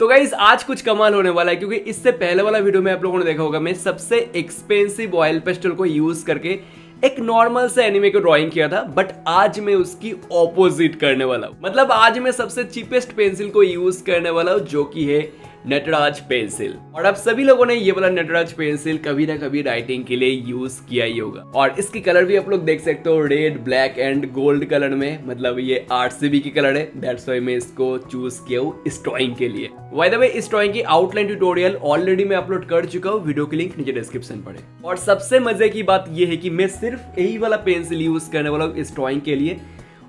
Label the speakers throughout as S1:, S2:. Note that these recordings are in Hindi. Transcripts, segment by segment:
S1: तो गाइस आज कुछ कमाल होने वाला है, क्योंकि इससे पहले वाला वीडियो में आप लोगों ने देखा होगा मैं सबसे एक्सपेंसिव ऑयल पेस्टल को यूज करके एक नॉर्मल से एनिमे को ड्राइंग किया था, बट आज मैं उसकी ऑपोजिट करने वाला हूं। मतलब आज मैं सबसे चीपेस्ट पेंसिल को यूज करने वाला हूं, जो कि है नटराज पेंसिल। और आप सभी लोगों ने ये वाला नटराज पेंसिल कभी ना कभी राइटिंग के लिए यूज किया ही होगा। और इसकी कलर भी आप लोग देख सकते हो, red, black and gold colour में। मतलब ये RCB की कलर है, दैट्स व्हाई मैं इसको चूज किया हूँ इस ड्राइंग के लिए। बाय द वे, इस ड्राइंग की आउटलाइन ट्यूटोरियल ऑलरेडी मैं अपलोड कर चुका हूँ, वीडियो की लिंक नीचे डिस्क्रिप्शन पर है। और सबसे मजे की बात यह है कि मैं सिर्फ यही वाला पेंसिल यूज करने वाला हूँ इस ड्राइंग के लिए,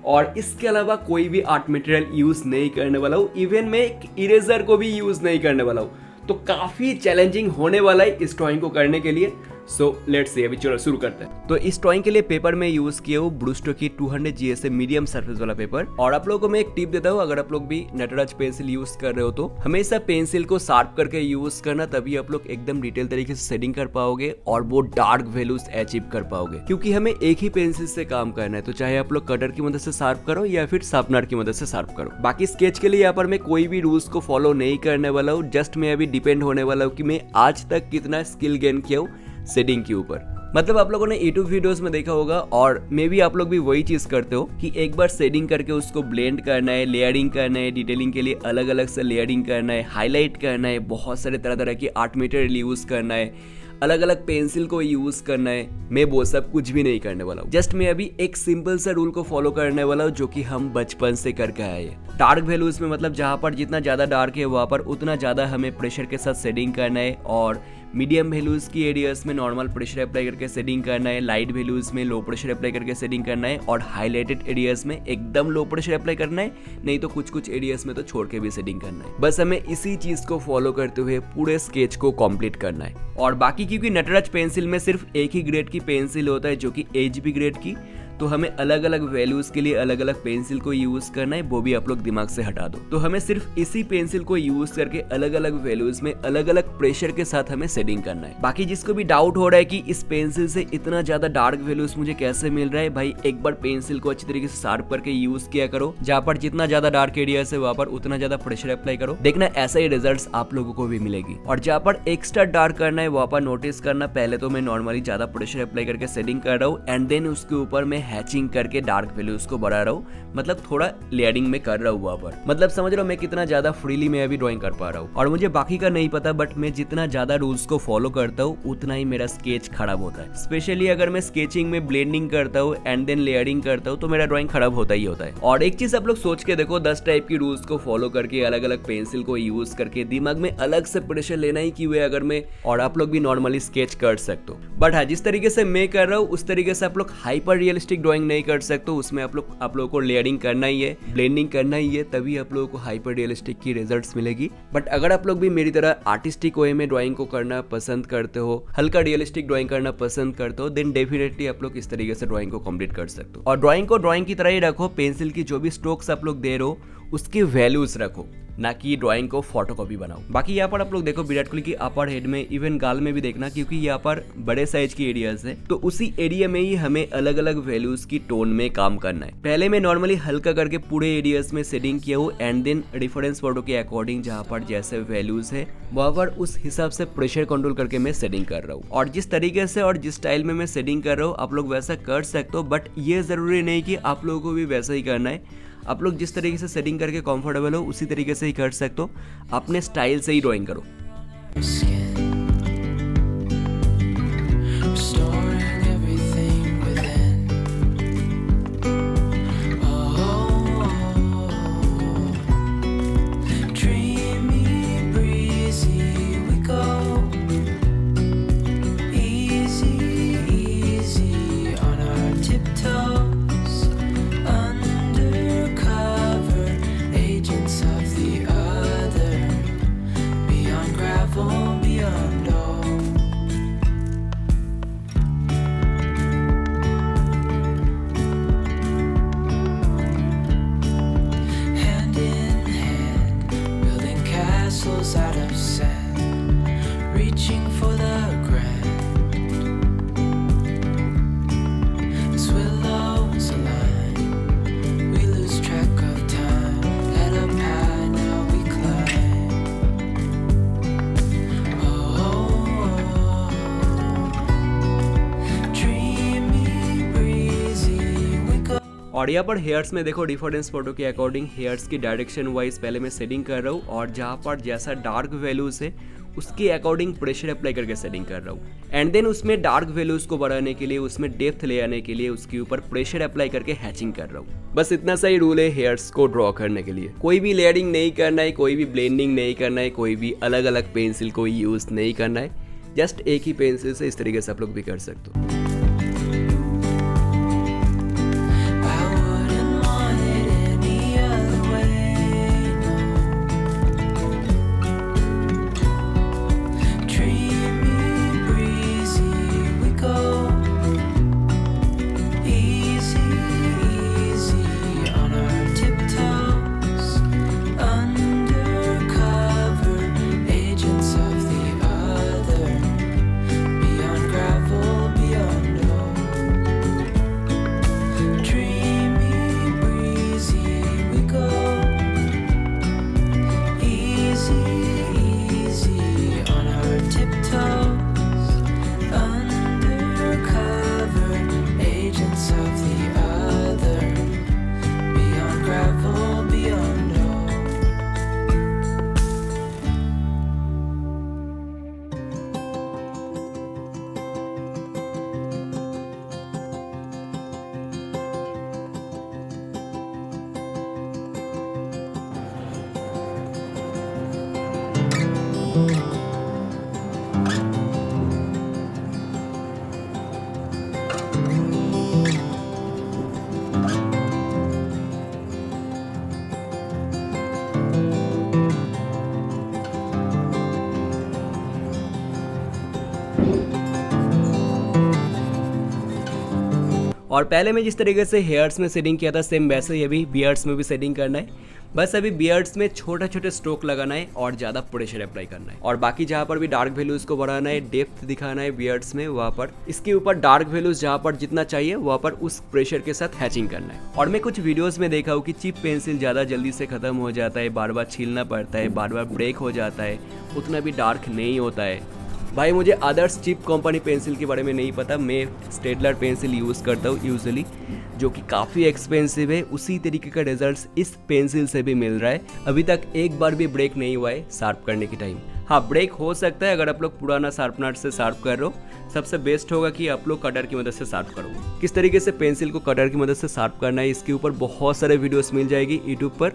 S1: और इसके अलावा कोई भी आर्ट मटेरियल यूज नहीं करने वाला हूँ। इवन मैं एक इरेजर को भी यूज नहीं करने वाला हूँ। तो काफी चैलेंजिंग होने वाला है इस ड्राइंग को करने के लिए। सो लेट्स सी, अभी चलो शुरू करते हैं। तो इस ड्राइंग के लिए पेपर में यूज किया हूँ ब्रूस्टो की 200 GSM मीडियम सरफेस वाला पेपर। और आप लोगों को मैं एक टिप देता हूँ, अगर आप लोग भी नटराज पेंसिल यूज कर रहे हो तो हमेशा पेंसिल को शार्प करके यूज करना, तभी आप लोग एकदम डिटेल तरीके से शेडिंग कर पाओगे और वो डार्क वैल्यूज अचीव कर पाओगे। क्योंकि हमें एक ही पेंसिल से काम करना है, तो चाहे आप लोग कटर की मदद से शार्प करो या फिर शार्पनर की मदद से शार्प करो। बाकी स्केच के लिए यहाँ पर मैं कोई भी रूल्स को फॉलो नहीं करने वाला हूँ। जस्ट मैं अभी डिपेंड होने वाला हूँ कि मैं आज तक कितना स्किल गेन किया हूँ शेडिंग के ऊपर। मतलब आप लोगों ने यूट्यूब वीडियोस में देखा होगा, और मे भी आप लोग भी वही चीज करते हो कि एक बार शेडिंग करके उसको ब्लेंड करना है, लेयरिंग करना है, डिटेलिंग के लिए अलग अलग से लेयरिंग करना है, हाईलाइट करना है, बहुत सारे तरह तरह की आर्ट मटेरियल यूज करना है, अलग अलग पेंसिल को यूज करना है। मैं वो सब कुछ भी नहीं करने वाला हूँ। जस्ट मैं अभी एक सिंपल सा रूल को फॉलो करने वाला हूँ, जो कि हम बचपन से करके आए हैं। डार्क वैल्यूज में मतलब जहाँ पर जितना ज्यादा डार्क है वहाँ पर उतना ज्यादा हमें प्रेशर के साथ शेडिंग करना है, और मीडियम वैल्यूज की एरियाज में नॉर्मल प्रेशर अप्लाई करके शेडिंग करना है, लाइट वैल्यूज में लो प्रेशर अप्लाई करके शेडिंग करना है, और हाईलाइटेड एरियाज में एकदम लो प्रेशर अप्लाई करना है, नहीं तो कुछ कुछ एरियाज में तो छोड़ के भी शेडिंग करना है। बस हमें इसी चीज को फॉलो करते हुए पूरे स्केच को कंप्लीट करना है। और बाकी क्योंकि नटराज पेंसिल में सिर्फ एक ही ग्रेड की पेंसिल होता है, जो कि HB ग्रेड की, तो हमें अलग अलग वैल्यूज के लिए अलग अलग पेंसिल को यूज करना है, वो भी आप लोग दिमाग से हटा दो। तो हमें सिर्फ इसी पेंसिल को यूज करके अलग अलग वैल्यूज में अलग अलग प्रेशर के साथ हमें शेडिंग करना है। बाकी जिसको भी डाउट हो रहा है कि इस पेंसिल से इतना ज्यादा डार्क वैल्यूज मुझे कैसे मिल रहा है, भाई एक बार पेंसिल को अच्छी तरीके से शार्प करके यूज किया करो। जहाँ पर जितना ज्यादा डार्क एरिया है वहाँ पर उतना ज्यादा प्रेशर अप्लाई करो, देखना ऐसा ही रिजल्ट आप लोगों को भी मिलेगी। और जहाँ पर एक्स्ट्रा डार्क करना है वहाँ पर नोटिस करना, पहले तो मैं नॉर्मली ज्यादा प्रेशर अप्लाई करके शेडिंग कर रहा हूँ, एंड देन उसके ऊपर मैं हैचिंग करके डार्क वैल्यूज को बढ़ा रहा हूँ। मतलब थोड़ा लेयरिंग में कर रहा हूँ वहाँ पर। मतलब समझ रहा हूँ मैं कितना ज्यादा फ्रीली मैं अभी ड्राइंग कर पा रहा हूँ। और मुझे बाकी का नहीं पता, बट मैं जितना ज्यादा रूल्स को फॉलो करता हूँ उतना ही मेरा स्केच खराब होता है। स्पेशली अगर मैं स्केचिंग में ब्लेंडिंग करता हूँ एंड देन लेयरिंग करता हूँ तो मेरा ड्राइंग खराब होता ही होता है। और एक चीज आप लोग सोच के देखो, 10 टाइप की रूल्स को फॉलो करके अलग अलग पेंसिल को यूज करके दिमाग में अलग से प्रेशर लेना ही क्यों है अगर मैं, और आप लोग भी नॉर्मली स्केच कर सकते हो। बट हाँ, जिस तरीके से मैं कर रहा हूँ उस तरीके से आप लोग हाइपर रियलिस्टिक ड्राइंग नहीं कर सकते। उसमें आप लोगों को लेयरिंग करना ही है, ब्लेंडिंग करना ही है, तभी आप लोगों को हाइपर रियलिस्टिक की रिजल्ट्स मिलेगी। बट अगर आप लोग भी मेरी तरह आर्टिस्टिक वे में ड्राइंग को करना पसंद करते हो, हल्का रियलिस्टिक ड्राइंग करना पसंद करते हो, देन डेफिनेटली आप लोग इस तरीके से ड्राइंग को कंप्लीट कर सकते हो। और ड्राइंग को ड्राइंग की तरह ही रखो, पेंसिल की जो भी स्ट्रोक्स आप लोग दे रहे हो उसकी वैल्यूज रखो, ना कि ड्राइंग को फोटोकॉपी बनाओ। बाकी यहाँ पर आप लोग देखो विराट कोहली की अपर हेड में, इवन गाल में भी देखना, क्योंकि यहाँ पर बड़े साइज की एरियाज है, तो उसी एरिया में ही हमें अलग अलग वैल्यूज की टोन में काम करना है। पहले मैं नॉर्मली हल्का करके पूरे एरियाज में शेडिंग किया हूँ, एंड देन रेफरेंस फोटो के अकॉर्डिंग जहाँ पर जैसे वैल्यूज है वहाँ पर उस हिसाब से प्रेशर कंट्रोल करके मैं शेडिंग कर रहा हूँ। और जिस तरीके से और जिस स्टाइल में मैं शेडिंग कर रहा हूँ आप लोग वैसा कर सकते हो, बट ये जरूरी नहीं कि आप लोगों को भी वैसा ही करना है। आप लोग जिस तरीके से सेटिंग करके कंफर्टेबल हो उसी तरीके से ही कर सकते हो, अपने स्टाइल से ही ड्राइंग करो।
S2: Out of sand, reaching for the grand. As willows align, we lose track of time. Head up high, now we climb.
S1: और यहाँ पर हेयर्स में देखो डिफरेंस फोटो के अकॉर्डिंग हेयर्स की डायरेक्शन वाइज पहले मैं सेटिंग कर रहा हूँ और जहाँ पर जैसा डार्क वैल्यूज है उसके अकॉर्डिंग प्रेशर अप्लाई करके सेटिंग कर रहा हूँ। एंड देन उसमें डार्क वैल्यूज को बढ़ाने के लिए, उसमें डेप्थ ले आने के लिए उसके ऊपर प्रेशर अप्लाई करके हैचिंग कर रहा हूँ। बस इतना सा ही रूल है हेयर्स को ड्रॉ करने के लिए। कोई भी लेयरिंग नहीं करना है, कोई भी ब्लेंडिंग नहीं करना है, कोई भी अलग अलग पेंसिल को यूज नहीं करना है। जस्ट एक ही पेंसिल से इस तरीके से आप लोग भी कर सकते हो। और पहले मैं जिस तरीके से हेयर्स में सेटिंग किया था सेम वैसे ही अभी बियर्ड्स में भी सेटिंग करना है। बस अभी बियर्ड्स में छोटे छोटे स्ट्रोक लगाना है और ज़्यादा प्रेशर अप्लाई करना है। और बाकी जहाँ पर भी डार्क वैल्यूज को बढ़ाना है, डेप्थ दिखाना है बियर्ड्स में, वहाँ पर इसके ऊपर डार्क वैल्यूज जहाँ पर जितना चाहिए वहाँ पर उस प्रेशर के साथ हैचिंग करना है। और मैं कुछ वीडियोस में देखा हूँ कि चिप पेंसिल ज़्यादा जल्दी से ख़त्म हो जाता है, बार बार छीलना पड़ता है, बार बार ब्रेक हो जाता है, उतना भी डार्क नहीं होता है। भाई मुझे अदर्स चिप कंपनी पेंसिल के बारे में नहीं पता, मैं स्टेडलर पेंसिल यूज़ करता हूँ यूजुअली, जो कि काफ़ी एक्सपेंसिव है। उसी तरीके का रिजल्ट्स इस पेंसिल से भी मिल रहा है। अभी तक एक बार भी ब्रेक नहीं हुआ है शार्प करने के टाइम। हाँ, ब्रेक हो सकता है अगर आप लोग पुराना शार्पनर से शार्प कर रहे हो। सबसे बेस्ट होगा कि आप लोग कटर की मदद से शार्प करो। किस तरीके से पेंसिल को कटर की मदद से शार्प करना है इसके ऊपर बहुत सारे वीडियोस मिल जाएगी यूट्यूब पर,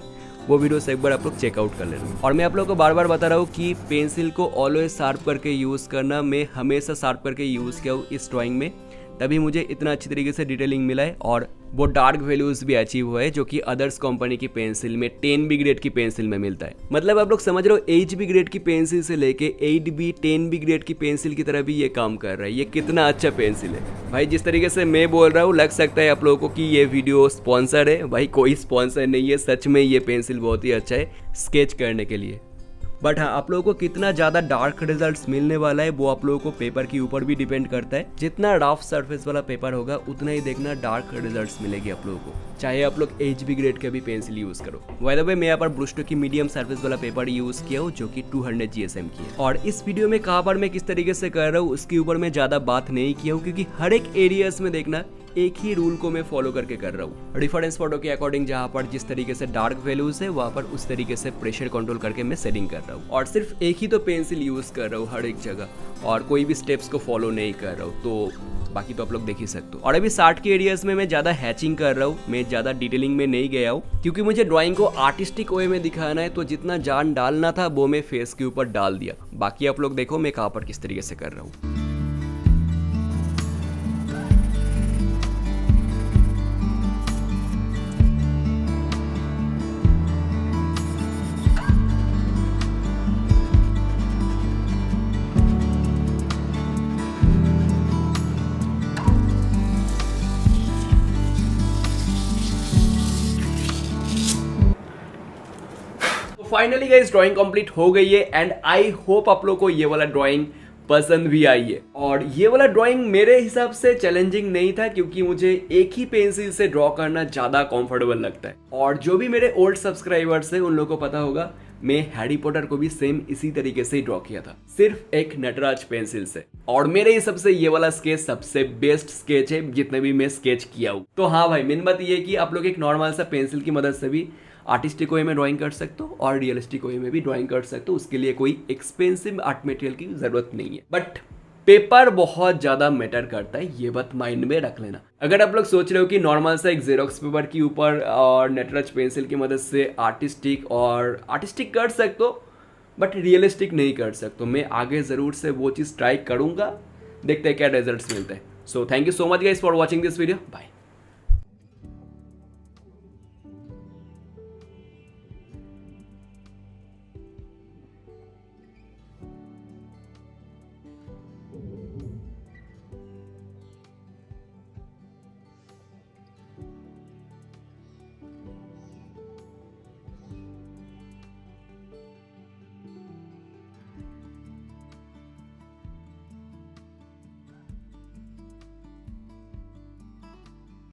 S1: वो वीडियोस एक बार आप लोग चेकआउट कर लेना। और मैं आप लोगों को बार बार बता रहा हूँ कि पेंसिल को ऑलवेज शार्प करके यूज़ करना। मैं हमेशा शार्प करके यूज़ किया हूँ इस ड्राइंग में, तभी मुझे इतना अच्छी तरीके से डिटेलिंग मिला है और वो डार्क वैल्यूज भी अचीव हुआ है, जो कि अदर्स कंपनी की पेंसिल में 10B ग्रेड की पेंसिल में मिलता है। मतलब आप लोग समझ रहे हो 8B ग्रेड की पेंसिल से लेके 8B 10B ग्रेड की पेंसिल की तरह भी ये काम कर रहा है। ये कितना अच्छा पेंसिल है भाई। जिस तरीके से मैं बोल रहा हूँ लग सकता है आप लोगों को कि ये वीडियो स्पॉन्सर है। भाई कोई स्पॉन्सर नहीं है, सच में ये पेंसिल बहुत ही अच्छा है स्केच करने के लिए। बट हाँ, आप लोगों को कितना ज़्यादा डार्क रिजल्ट्स मिलने वाला है वो आप लोगों को पेपर के ऊपर भी डिपेंड करता है। जितना रफ सरफेस वाला पेपर होगा उतना ही देखना डार्क रिजल्ट्स मिलेगी आप लोगों को, चाहे आप लोग HB ग्रेड के भी पेंसिल यूज़ करो। बाय द वे मैं यहाँ पर ब्रूस्टो की मीडियम सरफेस वाला पेपर यूज़ किया हूँ, जो कि 200 GSM की है। और इस वीडियो में कहाँ पर मैं किस तरीके से कर रहा हूँ उसके ऊपर मैं ज़्यादा बात नहीं किया हूँ, क्योंकि हर एक एरियाज में देखना एक ही रूल को मैं फॉलो करके कर रहा हूँ। रेफरेंस फोटो के अकॉर्डिंग जहाँ पर जिस तरीके से डार्क वैल्यूज है वहाँ पर उस तरीके से प्रेशर कंट्रोल करके मैं सेटिंग कर रहा हूँ। और सिर्फ एक ही तो पेंसिल यूज कर रहा हूँ हर एक जगह, और कोई भी स्टेप्स को फॉलो नहीं कर रहा हूँ। तो बाकी तो आप लोग देख ही सकते हो। और अभी 60 के एरियाज में मैं ज़्यादा हैचिंग कर रहा हूँ, मैं ज़्यादा डिटेलिंग में नहीं गया हूँ, क्योंकि मुझे ड्राइंग को आर्टिस्टिक वे में दिखाना है। तो जितना जान डालना था वो मैं फेस के ऊपर डाल दिया। बाकी आप लोग देखो मैं कहाँ पर किस तरीके से कर रहा हूँ। फाइनली गाइस ड्राइंग कंप्लीट हो गई है एंड आई होप आप लोगों को ये वाला ड्राइंग पसंद भी आई है। और ये वाला ड्राइंग मेरे हिसाब से चैलेंजिंग नहीं था, क्योंकि मुझे एक ही पेंसिल से ड्रॉ करना ज़्यादा कंफर्टेबल लगता है। और जो भी मेरे ओल्ड सब्सक्राइबर्स हैं उन लोगों को पता होगा मैं हैरी पॉटर को भी सेम इसी तरीके से ही ड्रॉ किया था, सिर्फ एक नटराज पेंसिल से। और मेरे हिसाब से ये वाला स्केच सबसे बेस्ट स्केच है जितने भी मैं स्केच किया हूँ। तो हाँ भाई, मेन बात ये है कि आप लोग एक नॉर्मल सा पेंसिल की मदद से भी आर्टिस्टिक वे में ड्राइंग कर सकते हो और रियलिस्टिक वे में भी ड्राइंग कर सकते हो। उसके लिए कोई एक्सपेंसिव आर्ट मटेरियल की जरूरत नहीं है, बट पेपर बहुत ज्यादा मैटर करता है, ये बात माइंड में रख लेना। अगर आप लोग सोच रहे हो कि नॉर्मल सा एक जेरोक्स पेपर के ऊपर और नटराज पेंसिल की मदद से आर्टिस्टिक कर सकते हो बट रियलिस्टिक नहीं कर सकते, मैं आगे जरूर से वो चीज़ ट्राई करूंगा, देखते हैं क्या रिजल्ट्स मिलते हैं। So thank you so much guys for watching this video, bye.